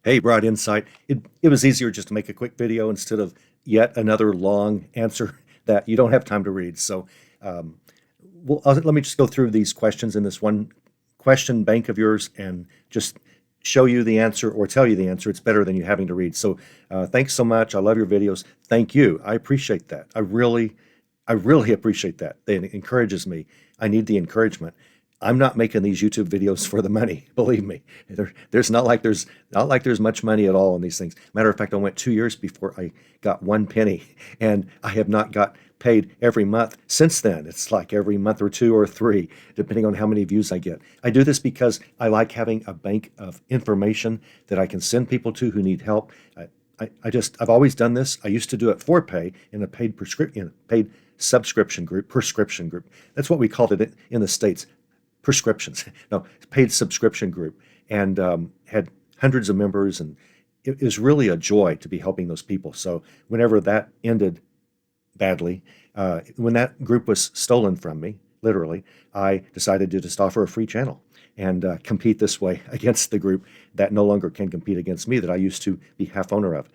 Hey, broad insight. It was easier just to make a quick video instead of yet another long answer that you don't have time to read. So, um, let me just go through these questions in this one question bank of yours and just show you the answer or tell you the answer. It's better than you having to read. So, thanks so much. I love your videos. Thank you. I appreciate that. I really appreciate that. It encourages me. I need the encouragement. I'm not making these YouTube videos for the money. Believe me, there's much money at all in these things. Matter of fact, I went 2 years before I got one penny, and I have not got paid every month since then. It's like every month or two or three, depending on how many views I get. I do this because I like having a bank of information that I can send people to who need help. I've always done this. I used to do it for pay in a paid prescription group. That's what we called it in the States, prescriptions. No, paid subscription group, and had hundreds of members, and it was really a joy to be helping those people. So whenever that ended badly, when that group was stolen from me, literally, I decided to just offer a free channel and compete this way against the group that no longer can compete against me that I used to be half owner of.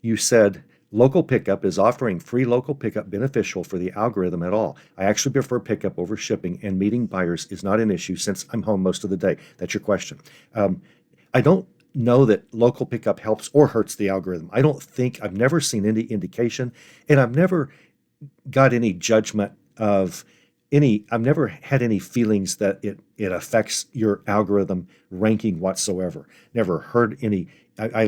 You said local pickup is offering free local pickup beneficial for the algorithm at all. I actually prefer pickup over shipping, and meeting buyers is not an issue since I'm home most of the day. That's your question. I don't know that local pickup helps or hurts the algorithm. I've never seen any indication, and I've never got any judgment of I've never had any feelings that it affects your algorithm ranking whatsoever. Never heard any. I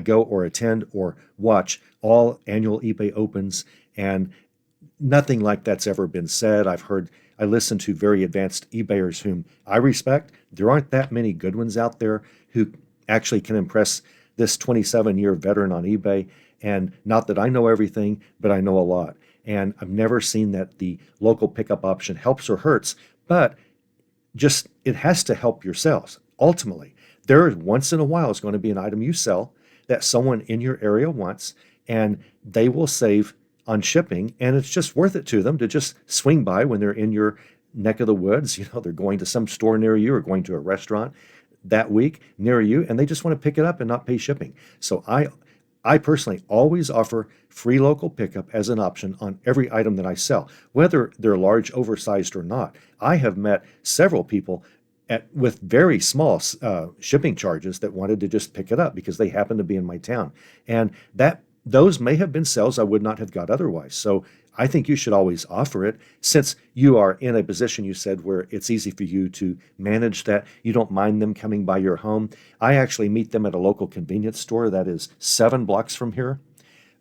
go or attend or watch all annual eBay opens, and nothing like that's ever been said. I listen to very advanced eBayers whom I respect. There aren't that many good ones out there who actually can impress this 27-year veteran on eBay. And not that I know everything, but I know a lot. And I've never seen that the local pickup option helps or hurts, but just it has to help yourselves. Ultimately, there once in a while is going to be an item you sell that someone in your area wants, and they will save on shipping, and it's just worth it to them to just swing by when they're in your neck of the woods. They're going to some store near you or going to a restaurant that week near you, and they just want to pick it up and not pay shipping. So I personally always offer free local pickup as an option on every item that I sell, whether they're large, oversized, or not. I have met several people with very small shipping charges that wanted to just pick it up because they happen to be in my town, and those may have been sales I would not have got otherwise. So I think you should always offer it since you are in a position, you said, where it's easy for you to manage that. You don't mind them coming by your home. I actually meet them at a local convenience store that is 7 blocks from here.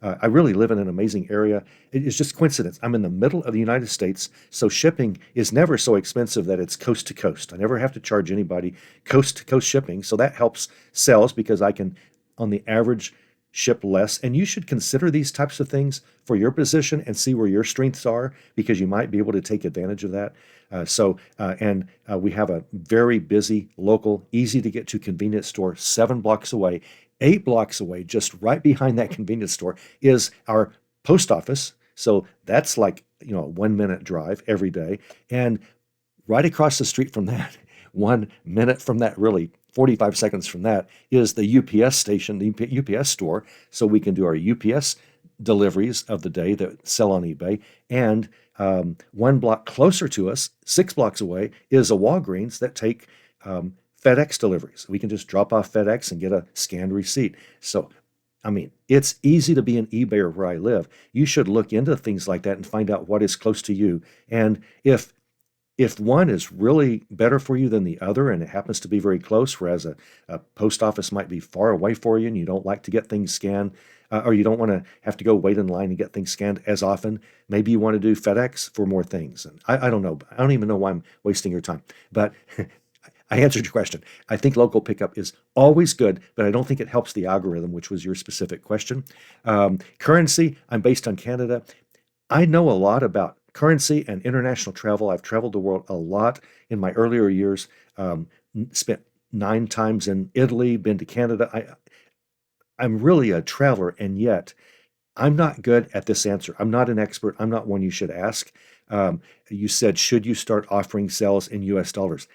I really live in an amazing area. It's just coincidence. I'm in the middle of the United States, so shipping is never so expensive that it's coast to coast. I never have to charge anybody coast to coast shipping, so that helps sales because I can, on the average, ship less. And you should consider these types of things for your position and see where your strengths are because you might be able to take advantage of that. We have a very busy, local, easy to get to convenience store 7 blocks away. 8 blocks away, just right behind that convenience store, is our post office. So that's like, a 1-minute drive every day. And right across the street from that, 1 minute from that, really 45 seconds from that, is the UPS station, the UPS store. So we can do our UPS deliveries of the day that sell on eBay. And 1 block closer to us, 6 blocks away, is a Walgreens that take FedEx deliveries. We can just drop off FedEx and get a scanned receipt. So, it's easy to be an eBayer where I live. You should look into things like that and find out what is close to you. And if one is really better for you than the other, and it happens to be very close, whereas a post office might be far away for you and you don't like to get things scanned, or you don't want to have to go wait in line and get things scanned as often, maybe you want to do FedEx for more things. And I don't know. I don't even know why I'm wasting your time. But I answered your question. I think local pickup is always good, but I don't think it helps the algorithm, which was your specific question. Currency, I'm based on Canada. I know a lot about currency and international travel. I've traveled the world a lot in my earlier years, spent 9 times in Italy, been to Canada. I'm really a traveler, and yet I'm not good at this answer. I'm not an expert. I'm not one you should ask. You said, should you start offering sales in US dollars?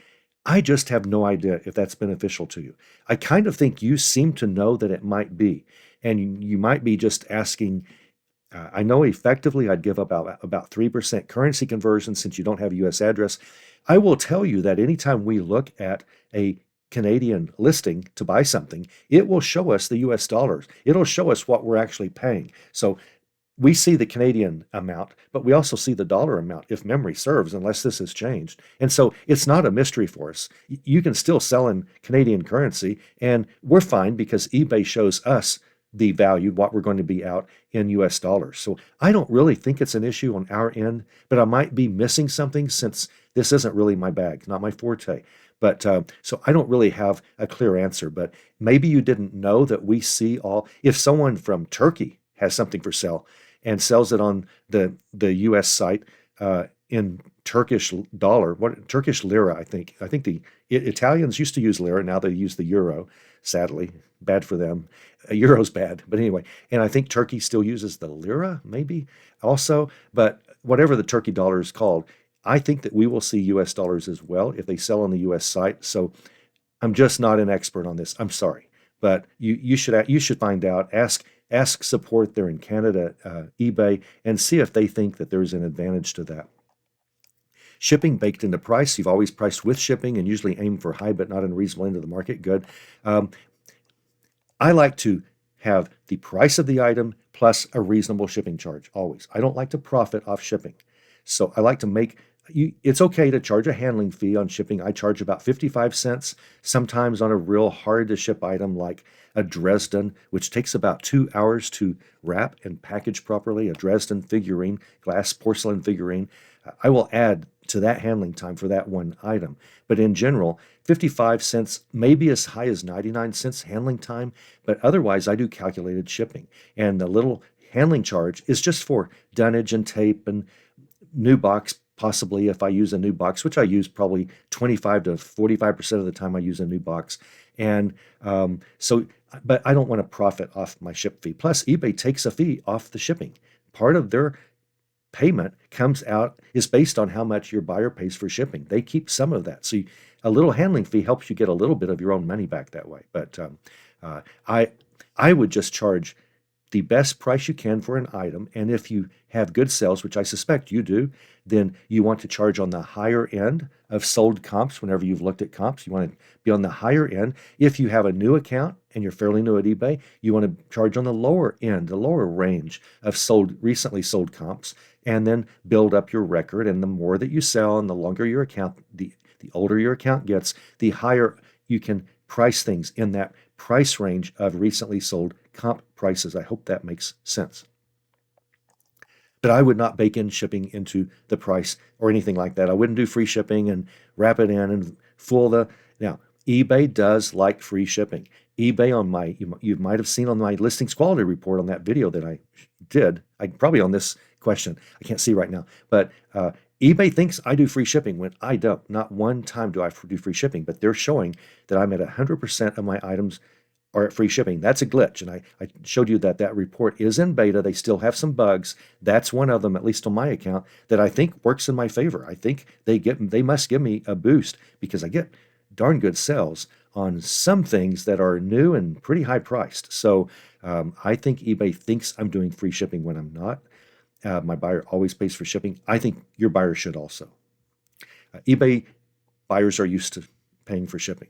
I just have no idea if that's beneficial to you. I kind of think you seem to know that it might be, and you might be just asking. I know effectively I'd give about 3% currency conversion since you don't have a U.S. address. I will tell you that anytime we look at a Canadian listing to buy something, it will show us the US dollars. It'll show us what we're actually paying. So we see the Canadian amount, but we also see the dollar amount if memory serves, unless this has changed. And so it's not a mystery for us. You can still sell in Canadian currency, and we're fine because eBay shows us the value, what we're going to be out in US dollars. So I don't really think it's an issue on our end, but I might be missing something since this isn't really my bag, not my forte. But so I don't really have a clear answer, but maybe you didn't know that we see all, if someone from Turkey has something for sale, and sells it on the U.S. site in Turkish dollar, what Turkish lira, I think. I think the Italians used to use lira, now they use the euro. Sadly, bad for them. Euro's bad, but anyway. And I think Turkey still uses the lira, maybe also. But whatever the Turkey dollar is called, I think that we will see U.S. dollars as well if they sell on the U.S. site. So I'm just not an expert on this. I'm sorry, but you should find out. Ask support there in Canada, eBay, and see if they think that there's an advantage to that. Shipping baked into price. You've always priced with shipping and usually aim for high but not unreasonable into the market. Good. Um, I like to have the price of the item plus a reasonable shipping charge always. I don't like to profit off shipping. So I like to make you, it's okay to charge a handling fee on shipping. I charge about 55 cents sometimes on a real hard to ship item like a Dresden, which takes about 2 hours to wrap and package properly, a Dresden figurine, glass porcelain figurine. I will add to that handling time for that one item. But in general, 55 cents, maybe as high as 99 cents handling time, but otherwise I do calculated shipping. And the little handling charge is just for dunnage and tape and new box, possibly if I use a new box, which I use probably 25 to 45% of the time I use a new box. And but I don't want to profit off my ship fee. Plus, eBay takes a fee off the shipping. Part of their payment comes out is based on how much your buyer pays for shipping. They keep some of that. So a little handling fee helps you get a little bit of your own money back that way. But uh, I I would just charge the best price you can for an item. And if you have good sales, which I suspect you do, then you want to charge on the higher end of sold comps. Whenever you've looked at comps, you want to be on the higher end. If you have a new account and you're fairly new at eBay, you want to charge on the lower end, the lower range of recently sold comps, and then build up your record. And the more that you sell and the longer your account, the older your account gets, the higher you can price things in that price range of recently sold comp prices. I hope that makes sense. But I would not bake in shipping into the price or anything like that. I wouldn't do free shipping and wrap it in and fool the. Now, eBay does like free shipping. eBay on you might have seen on my listings quality report on that video that I did. I probably on this question. I can't see right now, but eBay thinks I do free shipping when I don't. Not one time do I do free shipping, but they're showing that I'm at 100% of my items are at free shipping. That's a glitch. And I showed you that that report is in beta. They still have some bugs. That's one of them, at least on my account, that I think works in my favor. I think they must give me a boost because I get darn good sales on some things that are new and pretty high priced. So I think eBay thinks I'm doing free shipping when I'm not. My buyer always pays for shipping. I think your buyer should also. eBay buyers are used to paying for shipping.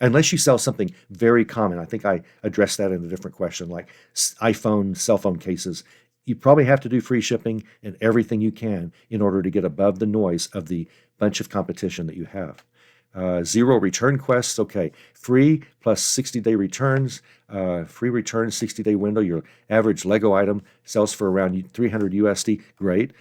Unless you sell something very common. I think I addressed that in a different question, like iPhone, cell phone cases. You probably have to do free shipping and everything you can in order to get above the noise of the bunch of competition that you have. Zero return quests, okay. Free plus 60-day returns, free returns, 60-day window. Your average Lego item sells for around 300 USD. Great.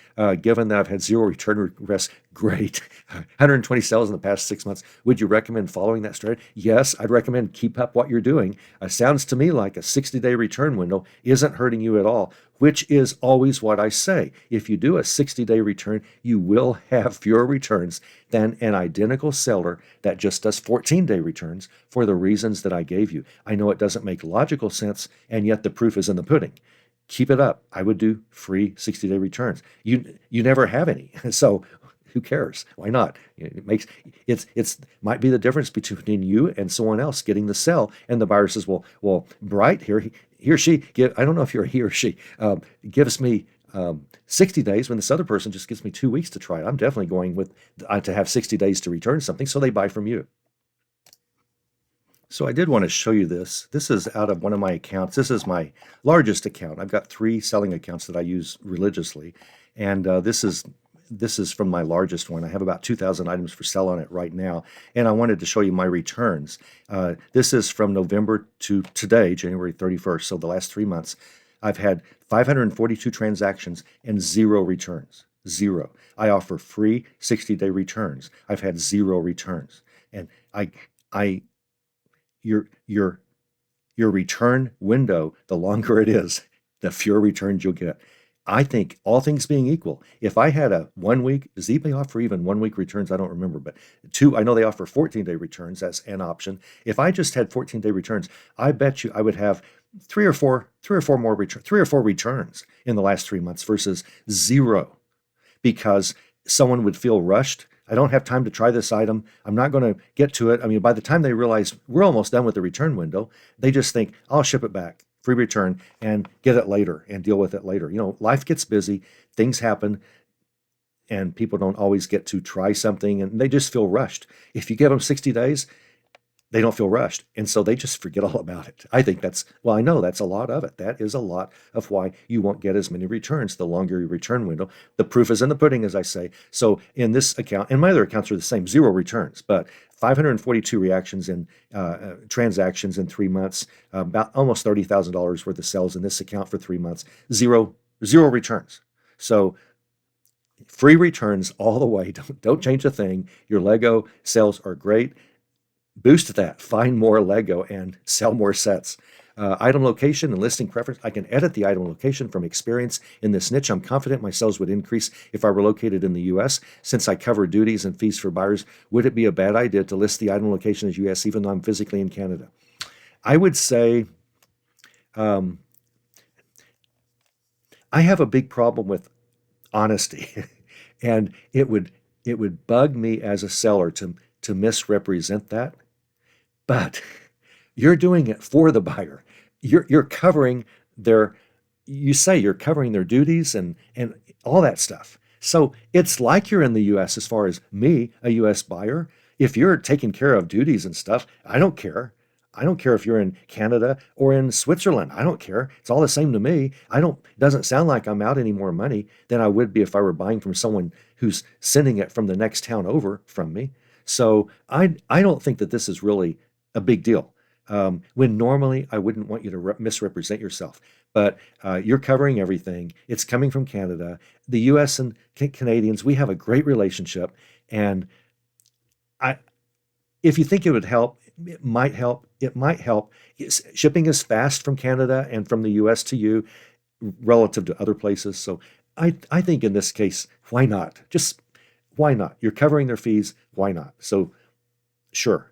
Given that I've had zero return requests, great. 120 sales in the past 6 months. Would you recommend following that strategy? Yes, I'd recommend keep up what you're doing. Sounds to me like a 60-day return window isn't hurting you at all, which is always what I say. If you do a 60-day return, you will have fewer returns than an identical seller that just does 14-day returns for the reasons that I gave you. I know it doesn't make logical sense, and yet the proof is in the pudding. Keep it up. I would do free 60-day returns. You never have any. So Who cares? Why not? It makes it's might be the difference between you and someone else getting the sell. And the buyer says, well, Bright here, he or she give. I don't know if you're a he or she, gives me 60 days when this other person just gives me 2 weeks to try it. I'm definitely going with to have 60 days to return something, so they buy from you. So I did want to show you this. This is out of one of my accounts. This is my largest account. I've got 3 selling accounts that I use religiously, and this is from my largest one. I have about 2,000 items for sale on it right now, and I wanted to show you my returns. This is from November to today, January 31st, so the last 3 months. I've had 542 transactions and 0 returns. 0. I offer free 60-day returns. I've had 0 returns, and I your your return window, the longer it is, the fewer returns you'll get. I think all things being equal, if I had a 1 week, does eBay offer even 1 week returns? I don't remember, but I know they offer 14-day returns as an option. If I just had 14-day returns, I bet you I would have three or four more returns, 3 or 4 returns in the last 3 months versus 0, because someone would feel rushed. I don't have time to try this item. I'm not going to get to it. I mean, by the time they realize we're almost done with the return window, they just think, I'll ship it back, free return, and get it later and deal with it later. Life gets busy, things happen, and people don't always get to try something, and they just feel rushed. If you give them 60 days, they don't feel rushed. And so they just forget all about it. I think I know that's a lot of it. That is a lot of why you won't get as many returns the longer your return window. The proof is in the pudding, as I say. So in this account, and my other accounts are the same, 0 returns, but 542 reactions in transactions in 3 months, about almost $30,000 worth of sales in this account for 3 months, zero returns. So free returns all the way. Don't change a thing. Your Lego sales are great. Boost that, find more Lego and sell more sets. Item location and listing preference. I can edit the item location from experience in this niche. I'm confident my sales would increase if I were located in the U.S. Since I cover duties and fees for buyers, would it be a bad idea to list the item location as U.S. even though I'm physically in Canada? I would say I have a big problem with honesty, and it would bug me as a seller to misrepresent that. But you're doing it for the buyer. You're covering their, you say you're covering their duties and all that stuff. So it's like you're in the U.S. as far as me, a U.S. buyer. If you're taking care of duties and stuff, I don't care. I don't care if you're in Canada or in Switzerland. I don't care. It's all the same to me. It doesn't sound like I'm out any more money than I would be if I were buying from someone who's sending it from the next town over from me. So I don't think that this is really a big deal. When normally I wouldn't want you to misrepresent yourself, but you're covering everything. It's coming from Canada. The U.S. and Canadians, we have a great relationship, and I, if you think it would help, it might help. It might help. Shipping is fast from Canada and from the U.S. to you relative to other places. So I think in this case, why not? Just why not? You're covering their fees. Why not? So sure.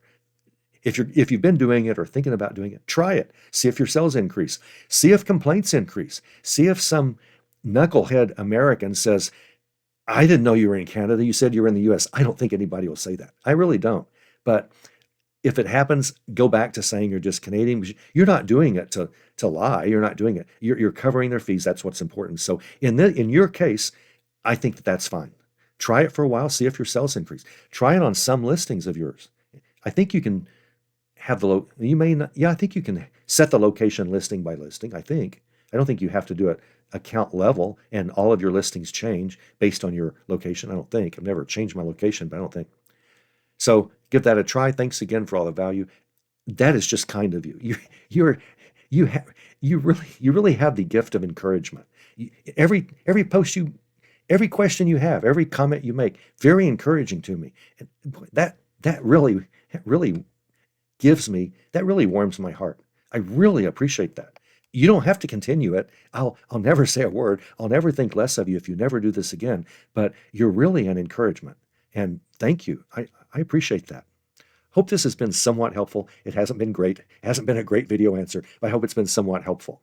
If you've been doing it or thinking about doing it, try it. See if your sales increase. See if complaints increase. See if some knucklehead American says, I didn't know you were in Canada. You said you were in the U.S. I don't think anybody will say that. I really don't. But if it happens, go back to saying you're just Canadian. You're not doing it to lie. You're not doing it. You're covering their fees. That's what's important. So in your case, I think that's fine. Try it for a while. See if your sales increase. Try it on some listings of yours. I think you can have you may not, yeah, I think you can set the location listing by listing. I don't think you have to do it account level and all of your listings change based on your location. I don't think. I've never changed my location, but I don't think. So give that a try. Thanks again for all the value. That is just kind of you. You really have the gift of encouragement. Every post every question you have, every comment you make, very encouraging to me. And that really that really warms my heart. I really appreciate that. You don't have to continue it. I'll never say a word. I'll never think less of you if you never do this again, but you're really an encouragement. And thank you. I appreciate that. Hope this has been somewhat helpful. It hasn't been great. It hasn't been a great video answer, but I hope it's been somewhat helpful.